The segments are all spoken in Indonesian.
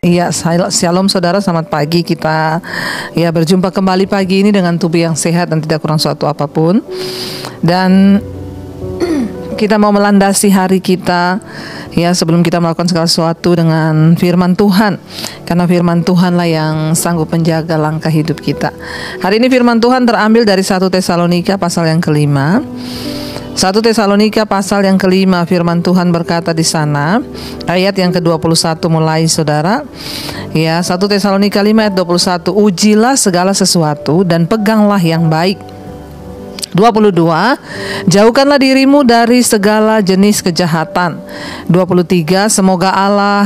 Ya, shalom saudara, selamat pagi. Kita ya berjumpa kembali pagi ini dengan tubuh yang sehat dan tidak kurang suatu apapun. Dan kita mau melandasi hari kita ya sebelum kita melakukan segala sesuatu dengan firman Tuhan. Karena firman Tuhanlah yang sanggup menjaga langkah hidup kita. Hari ini firman Tuhan terambil dari 1 Tesalonika pasal yang kelima. 1 Tesalonika pasal yang kelima, firman Tuhan berkata di sana, ayat yang ke-21 mulai saudara. Ya, 1 Tesalonika 5 ayat 21, ujilah segala sesuatu dan peganglah yang baik. 22, jauhkanlah dirimu dari segala jenis kejahatan. 23, semoga Allah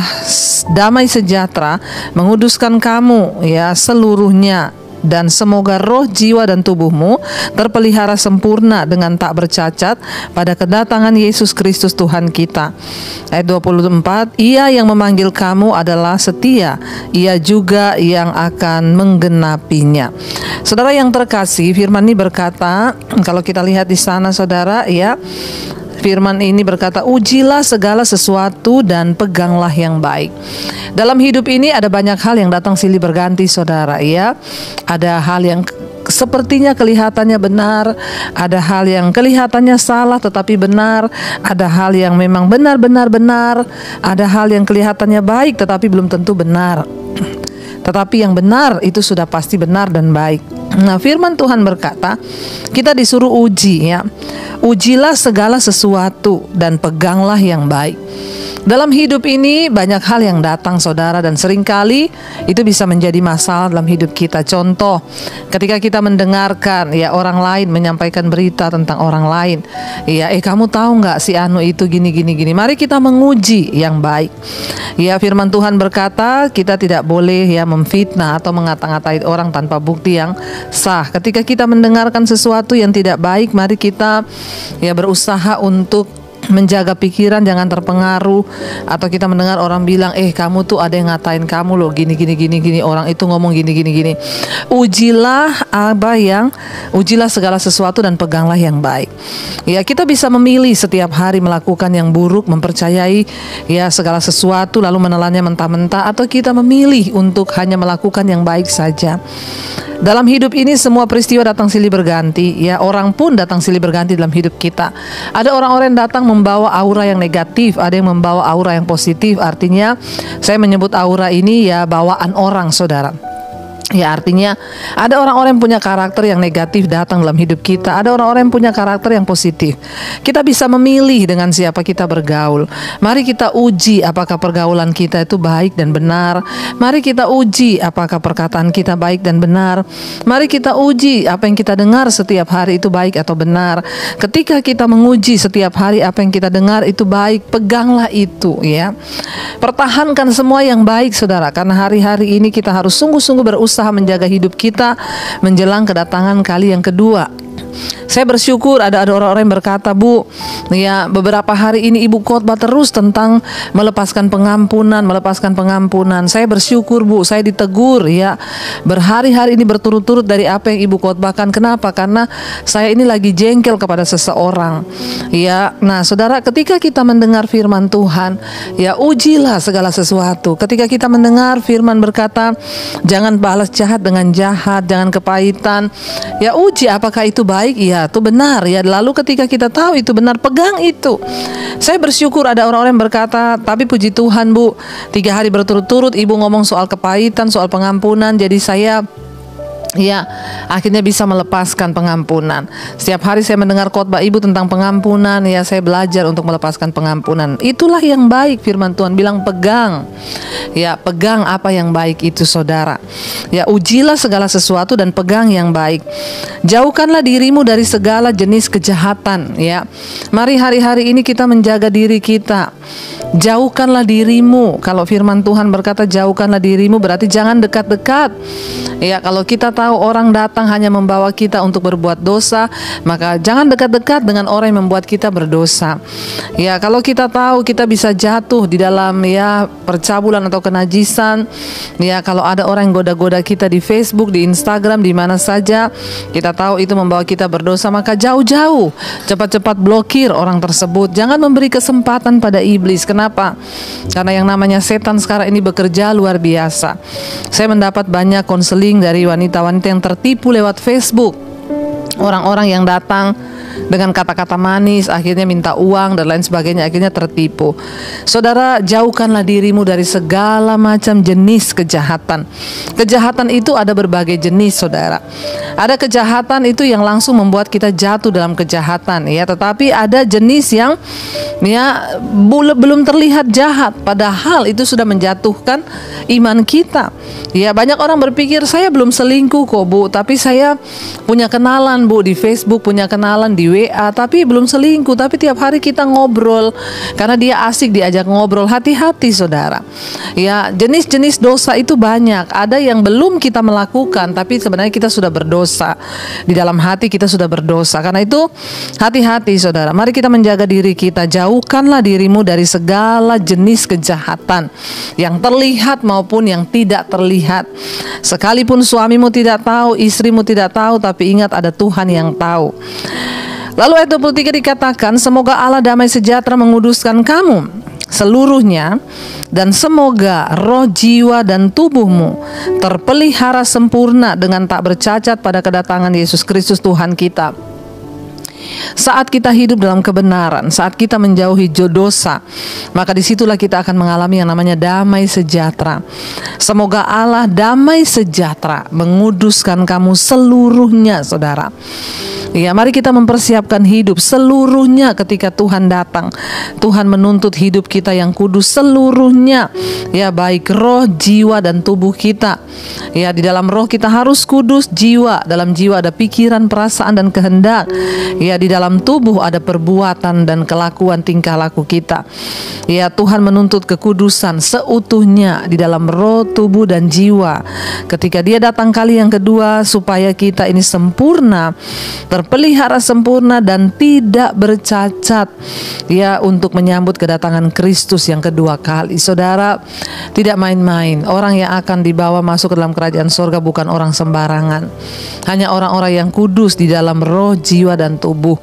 damai sejahtera menguduskan kamu ya seluruhnya, dan semoga roh, jiwa, dan tubuhmu terpelihara sempurna dengan tak bercacat pada kedatangan Yesus Kristus Tuhan kita. Ayat 24, Ia yang memanggil kamu adalah setia, Ia juga yang akan menggenapinya. Saudara yang terkasih, firman ini berkata, kalau kita lihat di sana saudara ya, firman ini berkata, ujilah segala sesuatu dan peganglah yang baik. Dalam hidup ini ada banyak hal yang datang silih berganti saudara ya. Ada hal yang sepertinya kelihatannya benar, ada hal yang kelihatannya salah tetapi benar, ada hal yang memang benar-benar benar, ada hal yang kelihatannya baik tetapi belum tentu benar. Tetapi yang benar itu sudah pasti benar dan baik. Nah, firman Tuhan berkata, kita disuruh uji ya. Ujilah segala sesuatu dan peganglah yang baik. Dalam hidup ini banyak hal yang datang saudara, dan seringkali itu bisa menjadi masalah dalam hidup kita. Contoh, ketika kita mendengarkan ya orang lain menyampaikan berita tentang orang lain, ya kamu tahu nggak si anu itu gini. Mari kita menguji yang baik. Ya, firman Tuhan berkata kita tidak boleh ya memfitnah atau mengata-ngatai orang tanpa bukti yang sah. Ketika kita mendengarkan sesuatu yang tidak baik, mari kita ya berusaha untuk menjaga pikiran, jangan terpengaruh. Atau kita mendengar orang bilang, kamu tuh ada yang ngatain kamu loh, gini, orang itu ngomong gini. Ujilah segala sesuatu dan peganglah yang baik. Ya, kita bisa memilih setiap hari melakukan yang buruk, mempercayai ya segala sesuatu lalu menelannya mentah-mentah, atau kita memilih untuk hanya melakukan yang baik saja. Dalam hidup ini semua peristiwa datang silih berganti, ya orang pun datang silih berganti dalam hidup kita. Ada orang-orang yang datang membawa aura yang negatif, ada yang membawa aura yang positif. Artinya saya menyebut aura ini ya bawaan orang saudara. Ya, artinya ada orang-orang yang punya karakter yang negatif datang dalam hidup kita. Ada orang-orang yang punya karakter yang positif. Kita bisa memilih dengan siapa kita bergaul. Mari kita uji apakah pergaulan kita itu baik dan benar. Mari kita uji apakah perkataan kita baik dan benar. Mari kita uji apa yang kita dengar setiap hari itu baik atau benar. Ketika kita menguji setiap hari apa yang kita dengar itu baik, peganglah itu ya. Pertahankan semua yang baik saudara, karena hari-hari ini kita harus sungguh-sungguh berusaha menjaga hidup kita menjelang kedatangan kali yang kedua. Saya bersyukur ada orang-orang yang berkata, Bu, ya beberapa hari ini Ibu khotbah terus tentang melepaskan pengampunan. Saya bersyukur Bu, saya ditegur ya berhari-hari ini berturut-turut dari apa yang Ibu khotbahkan. Kenapa? Karena saya ini lagi jengkel kepada seseorang. Ya, nah saudara, ketika kita mendengar firman Tuhan, ya ujilah segala sesuatu. Ketika kita mendengar firman berkata, jangan balas jahat dengan jahat, jangan kepahitan. Ya uji apakah itu baik? Ya, itu benar ya. Lalu ketika kita tahu itu benar, pegang itu. Saya bersyukur ada orang-orang yang berkata, tapi puji Tuhan Bu, 3 hari berturut-turut Ibu ngomong soal kepahitan, soal pengampunan, jadi saya ya akhirnya bisa melepaskan pengampunan. Setiap hari saya mendengar khotbah Ibu tentang pengampunan, ya saya belajar untuk melepaskan pengampunan. Itulah yang baik. Firman Tuhan bilang pegang. Ya, pegang apa yang baik itu saudara. Ya, ujilah segala sesuatu dan pegang yang baik. Jauhkanlah dirimu dari segala jenis kejahatan ya. Mari hari-hari ini kita menjaga diri kita. Jauhkanlah dirimu. Kalau firman Tuhan berkata jauhkanlah dirimu, berarti jangan dekat-dekat. Ya, kalau kita tahu orang datang hanya membawa kita untuk berbuat dosa, maka jangan dekat-dekat dengan orang yang membuat kita berdosa. Ya, kalau kita tahu kita bisa jatuh di dalam ya percabulan atau kenajisan, ya kalau ada orang yang goda-goda kita di Facebook, di Instagram, di mana saja, kita tahu itu membawa kita berdosa, maka jauh-jauh, cepat-cepat blokir orang tersebut. Jangan memberi kesempatan pada iblis. Kenapa? Karena yang namanya setan sekarang ini bekerja luar biasa. Saya mendapat banyak konseling dari wanita-wanita yang tertipu lewat Facebook. Orang-orang yang datang dengan kata-kata manis, akhirnya minta uang dan lain sebagainya, akhirnya tertipu. Saudara, jauhkanlah dirimu dari segala macam jenis kejahatan. Kejahatan itu ada berbagai jenis, saudara. Ada kejahatan itu yang langsung membuat kita jatuh dalam kejahatan, ya. Tetapi ada jenis yang belum terlihat jahat, padahal itu sudah menjatuhkan iman kita. Ya, banyak orang berpikir saya belum selingkuh kok, Bu, tapi saya punya kenalan, Bu, di Facebook, punya kenalan di WA, tapi belum selingkuh. Tapi tiap hari kita ngobrol karena dia asik diajak ngobrol. Hati-hati, saudara. Ya, jenis-jenis dosa itu banyak. Ada yang belum kita melakukan, tapi sebenarnya kita sudah berdosa. Di dalam hati kita sudah berdosa. Karena itu hati-hati, saudara. Mari kita menjaga diri kita. Jauhkanlah dirimu dari segala jenis kejahatan yang terlihat maupun yang tidak terlihat. Sekalipun suamimu tidak tahu, istrimu tidak tahu, tapi ingat ada Tuhan yang tahu. Lalu ayat 23 dikatakan, semoga Allah damai sejahtera menguduskan kamu seluruhnya, dan semoga roh, jiwa, dan tubuhmu terpelihara sempurna dengan tak bercacat pada kedatangan Yesus Kristus Tuhan kita. Saat kita hidup dalam kebenaran, saat kita menjauhi dosa, maka disitulah kita akan mengalami yang namanya damai sejahtera. Semoga Allah damai sejahtera menguduskan kamu seluruhnya, saudara. Ya, mari kita mempersiapkan hidup seluruhnya ketika Tuhan datang. Tuhan menuntut hidup kita yang kudus seluruhnya. Ya, baik roh, jiwa, dan tubuh kita. Ya, di dalam roh kita harus kudus, jiwa, dalam jiwa ada pikiran, perasaan, dan kehendak. Ya, di dalam tubuh ada perbuatan dan kelakuan tingkah laku kita. Ya, Tuhan menuntut kekudusan seutuhnya di dalam roh, tubuh, dan jiwa. Ketika Dia datang kali yang kedua, supaya kita ini sempurna, terpelihara sempurna dan tidak bercacat, ya, untuk menyambut kedatangan Kristus yang kedua kali. Saudara, tidak main-main. Orang yang akan dibawa masuk ke dalam kerajaan surga bukan orang sembarangan. Hanya orang-orang yang kudus di dalam roh, jiwa, dan tubuh.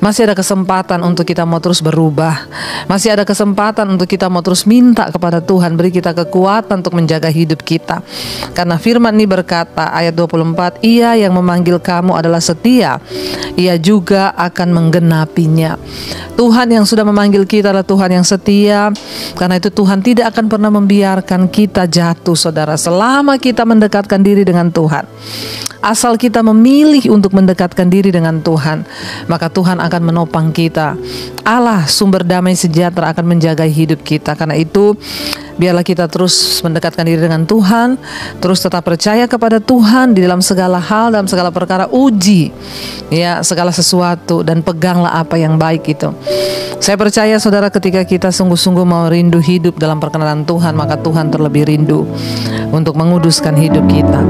Masih ada kesempatan untuk kita mau terus berubah. Masih ada kesempatan untuk kita mau terus minta kepada Tuhan, beri kita kekuatan untuk menjaga hidup kita. Karena firman ini berkata, ayat 24, Ia yang memanggil kamu adalah setia, Ia juga akan menggenapinya. Tuhan yang sudah memanggil kita adalah Tuhan yang setia. Karena itu Tuhan tidak akan pernah membiarkan kita jatuh, saudara, selama kita mendekatkan diri dengan Tuhan. Asal kita memilih untuk mendekatkan diri dengan Tuhan, maka Tuhan akan menopang kita. Allah sumber damai sejahtera akan menjaga hidup kita. Karena itu biarlah kita terus mendekatkan diri dengan Tuhan, terus tetap percaya kepada Tuhan di dalam segala hal, dalam segala perkara, uji ya segala sesuatu, dan peganglah apa yang baik itu. Saya percaya, saudara, ketika kita sungguh-sungguh mau rindu hidup dalam perkenanan Tuhan, maka Tuhan terlebih rindu untuk menguduskan hidup kita.